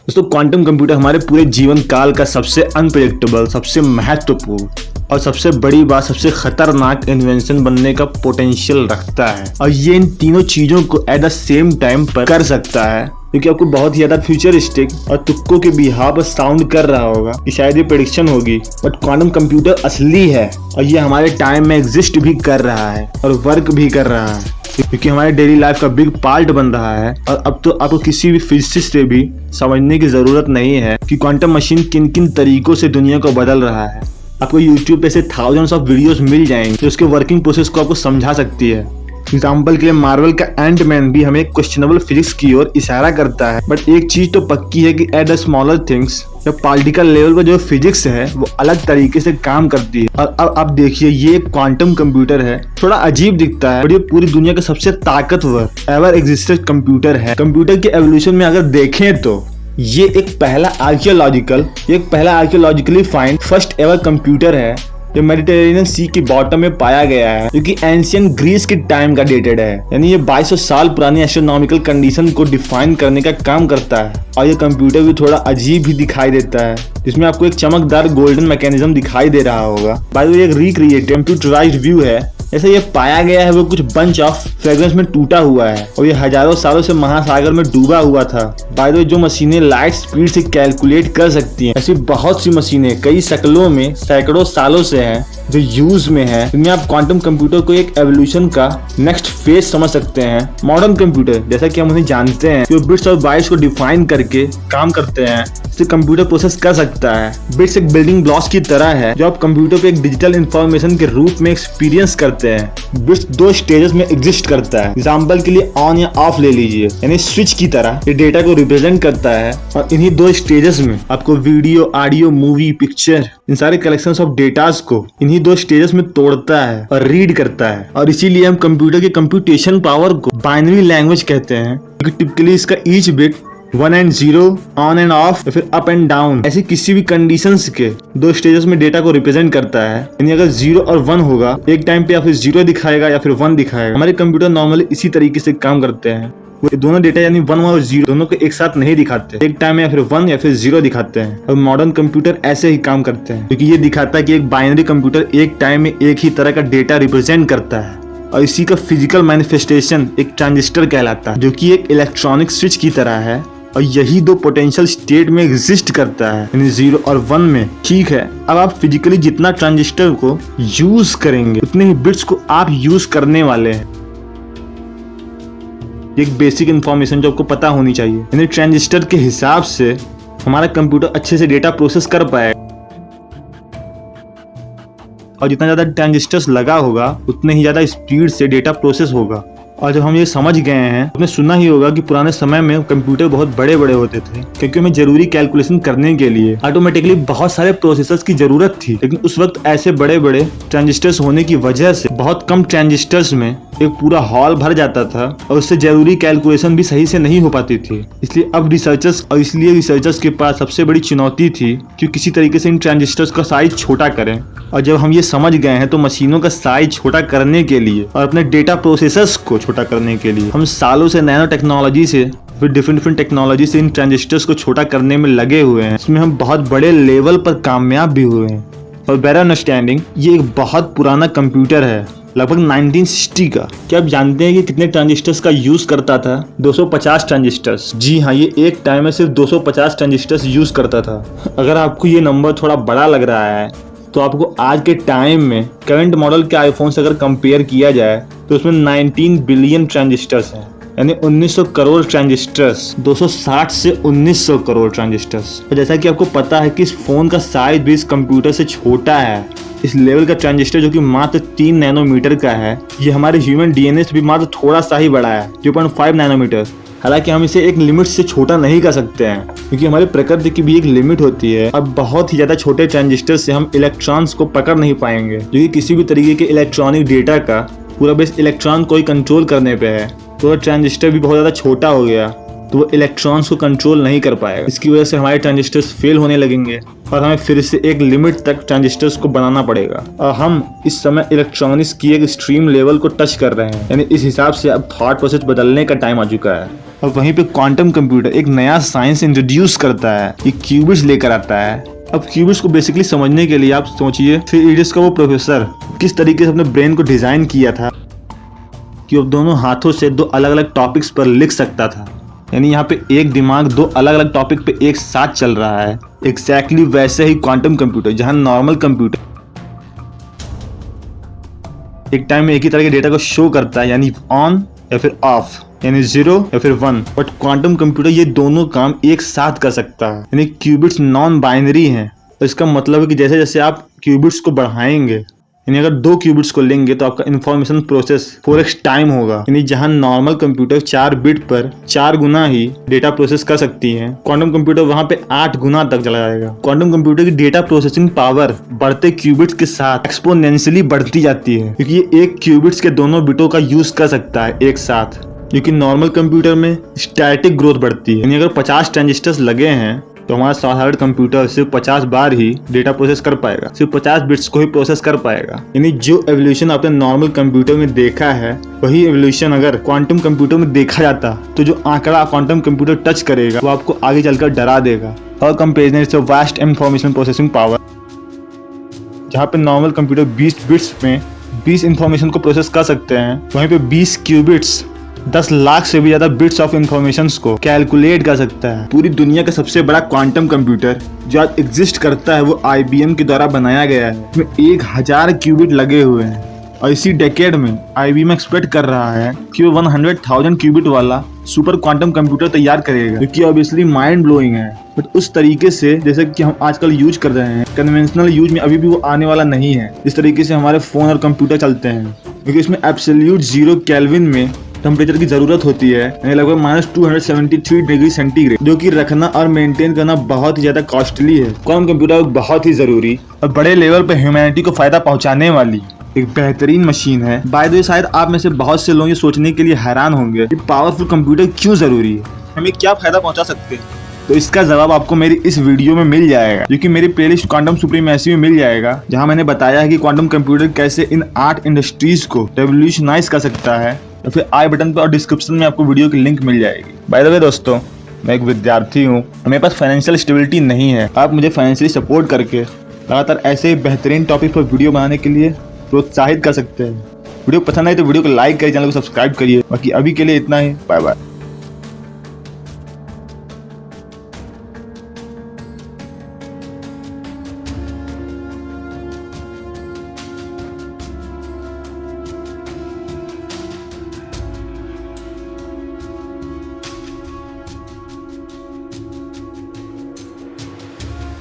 दोस्तों quantum computer हमारे पूरे जीवन काल का सबसे अनप्रेडिक्टेबल, सबसे महत्वपूर्ण और सबसे बड़ी बात, सबसे खतरनाक इन्वेंशन बनने का पोटेंशियल रखता है। और ये इन तीनों चीजों को एट द सेम टाइम पर कर सकता है, क्योंकि आपको बहुत ही ज्यादा फ्यूचरिस्टिक और तुक्कों के बिहार पर साउंड कर रहा होगा कि शायद ये प्रेडिक्शन होगी, बट क्वांटम कंप्यूटर असली है और ये हमारे टाइम में एग्जिस्ट भी कर रहा है और वर्क भी कर रहा है, क्योंकि हमारे डेली लाइफ का बिग पार्ट बन रहा है। और अब तो आपको किसी भी फिजिसिस्ट से भी समझने की जरूरत नहीं है कि क्वांटम मशीन किन किन तरीकों से दुनिया को बदल रहा है। आपको YouTube पे से थाउजेंड्स ऑफ वीडियोस मिल जाएंगे जो उसके वर्किंग प्रोसेस को आपको समझा सकती है। एग्जाम्पल के लिए मार्वल का एंटमैन भी हमें क्वेश्चनेबल फिजिक्स की ओर इशारा करता है, बट एक चीज तो पक्की है कि एट द स्मॉलर थिंग्स या पार्टिकल लेवल पर जो फिजिक्स है वो अलग तरीके से काम करती है। और अब आप देखिए, ये क्वांटम कंप्यूटर है, थोड़ा अजीब दिखता है, बट ये पूरी दुनिया का सबसे ताकतवर एवर एग्जिस्टेड कंप्यूटर है। कंप्यूटर के एवोल्यूशन में अगर देखें तो ये एक पहला archaeologically find first ever computer है जो मेडिटेरेनियन सी की बॉटम में पाया गया है, जो कि एंशियंट ग्रीस के टाइम का डेटेड है। यानी ये 2200 साल पुरानी एस्ट्रोनॉमिकल कंडीशन को डिफाइन करने का काम करता है। और ये कंप्यूटर भी थोड़ा अजीब ही दिखाई देता है, जिसमें आपको एक चमकदार गोल्डन मैकेनिज्म दिखाई दे रहा होगा। बाय द वे, एक रिक्रिएट कंप्यूटराइज्ड व्यू है। जैसे ये पाया गया है वो कुछ बंच ऑफ फ्रेगरेंस में टूटा हुआ है और ये हजारों सालों से महासागर में डूबा हुआ था। बाय द वे, जो मशीनें लाइट स्पीड से कैलकुलेट कर सकती हैं, ऐसी बहुत सी मशीनें कई शक्लों में सैकड़ों सालों से हैं जो यूज में है। इनमें आप क्वांटम कंप्यूटर को एक एवोल्यूशन का नेक्स्ट फेज समझ सकते हैं। मॉडर्न कंप्यूटर जैसा कि हम उन्हें जानते हैं, जो बिट्स और बाइट्स को डिफाइन करके काम करते हैं, इसे कंप्यूटर प्रोसेस कर सकता है। बिट्स एक बिल्डिंग ब्लॉक्स की तरह है जो आप कंप्यूटर पे एक डिजिटल इंफॉर्मेशन के रूप में एक्सपीरियंस करते हैं। बिट्स दो स्टेजेस में एग्जिस्ट करता है। एग्जांपल के लिए ऑन या ऑफ ले लीजिए, यानी स्विच की तरह ये डेटा को रिप्रेजेंट करता है। और इन्हीं दो स्टेजेस में आपको वीडियो, ऑडियो, मूवी, पिक्चर, इन सारे कलेक्शंस ऑफ डेटास को इन्हीं दो स्टेजेस में तोड़ता है और रीड करता है। और इसीलिए हम कंप्यूटर के कंप्यूटेशन पावर को बाइनरी लैंग्वेज कहते हैं, क्योंकि टिपिकली इसका each bit 1 and 0, on end of या फिर अप एंड डाउन, ऐसी किसी भी कंडीशंस के दो स्टेजेस में डेटा को रिप्रेजेंट करता है। यानी अगर 0 और 1 होगा, एक टाइम पे या फिर 0 दिखाएगा या फिर 1 दिखाएगा। हमारे कंप्यूटर नॉर्मली इसी तरीके से काम करते हैं। वो दोनों डेटा यानी 1 और 0 दोनों को एक साथ नहीं दिखाते, एक टाइम में या फिर 1 या फिर 0 दिखाते हैं। और मॉडर्न कंप्यूटर ऐसे ही काम करते हैं, क्योंकि ये दिखाता है कि एक बाइनरी कंप्यूटर एक टाइम में एक ही तरह का डेटा रिप्रेजेंट करता है। और इसी का फिजिकल मैनिफेस्टेशन एक ट्रांजिस्टर कहलाता है, जो कि एक इलेक्ट्रॉनिक स्विच की तरह है। और यही दो पोटेंशियल स्टेट में एग्जिस्ट करता है, यानी 0 और 1 में। ठीक है, अब आप फिजिकली जितना ट्रांजिस्टर को यूज करेंगे उतने ही बिट्स को आप यूज करने वाले हैं। एक बेसिक इंफॉर्मेशन जो आपको पता होनी चाहिए, यानी ट्रांजिस्टर के हिसाब से हमारा कंप्यूटर अच्छे से डेटा प्रोसेस कर पाएगा। और जितना ज्यादा ट्रांजिस्टर्स लगा होगा उतने ही ज्यादा स्पीड से डेटा प्रोसेस होगा। और जब हम ये समझ गए हैं, आपने सुना ही होगा कि पुराने समय में कंप्यूटर बहुत बड़े बड़े होते थे, क्योंकि हमें जरूरी कैलकुलेशन करने के लिए ऑटोमेटिकली बहुत सारे प्रोसेसर्स की जरूरत थी। लेकिन उस वक्त ऐसे बड़े बड़े ट्रांजिस्टर्स होने की वजह से बहुत कम ट्रांजिस्टर्स में एक पूरा हॉल भर जाता था और उससे जरूरी कैलकुलेशन भी सही से नहीं हो पाती थी। इसलिए अब रिसर्चर्स के पास सबसे बड़ी चुनौती थी कि किसी तरीके से इन ट्रांजिस्टर्स का साइज छोटा करें। और जब हम ये समझ गए हैं, तो मशीनों का साइज छोटा करने के लिए और अपने डेटा प्रोसेसर्स को छोटा करने के लिए हम सालों से नैनो टेक्नोलॉजी से फिर डिफरेंट टेक्नोलॉजी से इन ट्रांजिस्टर्स को छोटा करने में लगे हुए हैं। इसमें हम बहुत बड़े लेवल पर कामयाब भी हुए हैं। और बेटर अंडरस्टैंडिंग, ये एक बहुत पुराना कंप्यूटर है, लगभग 1960 का। क्या आप जानते हैं कि कितने ट्रांजिस्टर्स का यूज करता था? 250 ट्रांजिस्टर्स। जी हाँ, ये एक टाइम में सिर्फ 250 ट्रांजिस्टर्स यूज करता था। अगर आपको ये नंबर थोड़ा बड़ा लग रहा है, तो आपको आज के टाइम में करंट मॉडल के आईफोन से अगर कंपेयर किया जाए तो उसमें 19 बिलियन ट्रांजिस्टर्स हैं, यानी 1900 करोड़ ट्रांजिस्टर्स। 260 से 1900 करोड़ ट्रांजिस्टर्स। और जैसा कि आपको पता है कि इस फोन का साइज भी इस कंप्यूटर से छोटा है। इस लेवल का ट्रांजिस्टर जो कि मात्र 3 नैनोमीटर का है, ये हमारे ह्यूमन डीएनए से भी मात्र थोड़ा सा ही बड़ा है, 2.5 नैनोमीटर। हालांकि हम इसे एक लिमिट से छोटा नहीं कर सकते हैं, क्योंकि हमारी प्रकृति की भी एक लिमिट होती है। अब बहुत ही ज्यादा छोटे ट्रांजिस्टर से हम इलेक्ट्रॉन्स को पकड़ नहीं पाएंगे, जो कि किसी भी तरीके के इलेक्ट्रॉनिक डेटा का पूरा बेस इलेक्ट्रॉन को ही कंट्रोल करने पे है। तो ट्रांजिस्टर भी बहुत ज्यादा छोटा हो गया, तो वो इलेक्ट्रॉन्स को कंट्रोल नहीं कर पाएगा। इसकी वजह से हमारे ट्रांजिस्टर्स फेल होने लगेंगे और हमें फिर से एक लिमिट तक ट्रांजिस्टर्स को बनाना पड़ेगा। और हम इस समय इलेक्ट्रॉनिक्स की एक एक्सट्रीम लेवल को टच कर रहे हैं, यानी इस हिसाब से अब थॉट प्रोसेस बदलने का टाइम आ चुका है। और वहीं पे क्वांटम कंप्यूटर एक नया साइंस इंट्रोड्यूस करता है, ये क्यूबिट्स लेकर आता है। अब क्यूबिट्स को बेसिकली समझने के लिए आप सोचिए 3 इडियट्स का वो प्रोफेसर किस तरीके से अपने ब्रेन को डिजाइन किया था कि वो दोनों हाथों से 2 अलग अलग टॉपिक्स पर लिख सकता था। यानी यहाँ पे एक दिमाग 2 अलग अलग टॉपिक पे एक साथ चल रहा है। एग्जैक्टली वैसे ही क्वांटम कंप्यूटर, जहाँ नॉर्मल कंप्यूटर एक टाइम में एक ही तरह के डेटा को शो करता है, यानी ऑन या फिर ऑफ, यानी 0 या फिर 1, बट क्वांटम कंप्यूटर ये दोनों काम एक साथ कर सकता है। यानी क्यूबिट्स नॉन बाइनरी हैं। तो इसका मतलब है कि जैसे जैसे आप क्यूबिट्स को बढ़ाएंगे, यानी अगर 2 क्यूबिट्स को लेंगे तो आपका इंफॉर्मेशन प्रोसेस 4x टाइम होगा। यानी जहां नॉर्मल कंप्यूटर 4 बिट पर 4 गुना ही डेटा प्रोसेस कर सकती है, क्वांटम कंप्यूटर वहां पे 8 गुना तक चला जाएगा। क्वांटम कंप्यूटर की डेटा प्रोसेसिंग पावर बढ़ते क्यूबिट्स के साथ एक्सपोनेंशियली बढ़ती जाती है, क्योंकि ये एक क्यूबिट्स के दोनों बिटों का यूज कर सकता है एक साथ। क्योंकि नॉर्मल कंप्यूटर में स्टैटिक ग्रोथ बढ़ती है, यानी अगर 50 ट्रांजिस्टर्स लगे हैं तो हमारा साधारण कंप्यूटर सिर्फ 50 बार ही डेटा प्रोसेस कर पाएगा, सिर्फ 50 बिट्स को ही प्रोसेस कर पाएगा। यानी जो एवोल्यूशन आपने नॉर्मल कंप्यूटर में देखा है, वही एवोल्यूशन अगर क्वांटम कंप्यूटर में देखा जाता तो जो आंकड़ा क्वांटम कंप्यूटर टच करेगा वो आपको आगे चलकर डरा देगा। और comparison is vast information processing power, जहाँ पे नॉर्मल कंप्यूटर 20 बिट्स में 20 इंफॉर्मेशन को प्रोसेस कर सकते हैं, वहीं पे 20 क्यूबिट्स 10 लाख से भी ज्यादा बिट्स ऑफ इंफॉर्मेशन को कैलकुलेट कर सकता है। पूरी दुनिया का सबसे बड़ा क्वांटम कंप्यूटर जो आज एग्जिस्ट करता है वो IBM के द्वारा बनाया गया है। इसमें 1000 क्यूबिट लगे हुए हैं और इसी डेकेड में IBM एक्सपेक्ट कर रहा है कि वो 100,000 क्यूबिट वाला सुपर क्वांटम कंप्यूटर तैयार करेगा, क्योंकि ऑब्वियसली माइंड ब्लोइंग है। बट उस तरीके से जैसे कि हम आजकल यूज कर रहे हैं, कन्वेंशनल यूज में अभी भी वो आने वाला नहीं है जिस तरीके से हमारे फोन और कंप्यूटर चलते हैं, क्योंकि इसमें एब्सोल्यूट 0 केल्विन में टेम्परेचर की जरूरत होती है, यानी लगभग -273 डिग्री सेंटीग्रेड, जो कि रखना और मेंटेन करना बहुत ही ज्यादा कॉस्टली है। क्वांटम कंप्यूटर बहुत ही जरूरी और बड़े लेवल पे ह्यूमैनिटी को फायदा पहुंचाने वाली एक बेहतरीन मशीन है। बाय द वे, शायद आप में से बहुत से लोग ये सोचने के लिए हैरान होंगे कि पावरफुल कंप्यूटर क्यों जरूरी है, हमें क्या फायदा पहुंचा सकते हैं। तो इसका जवाब आपको मेरी इस वीडियो में मिल जाएगा, जो कि मेरी प्लेलिस्ट क्वांटम सुप्रीमेसी में मिल जाएगा, जहां मैंने बताया है कि क्वांटम कंप्यूटर कैसे इन 8 इंडस्ट्रीज को रेवोल्यूशनाइज कर सकता है। तो फिर आई बटन पर और डिस्क्रिप्शन में आपको वीडियो की लिंक मिल जाएगी। बाय द वे दोस्तों, मैं एक विद्यार्थी हूँ, मेरे पास फाइनेंशियल स्टेबिलिटी नहीं है। आप मुझे फाइनेंशियली सपोर्ट करके लगातार ऐसे ही बेहतरीन टॉपिक पर वीडियो बनाने के लिए प्रोत्साहित कर सकते हैं। वीडियो पसंद आए तो वीडियो को लाइक करिए, चैनल को सब्सक्राइब करिए। बाकी अभी के लिए इतना ही, बाय बाय।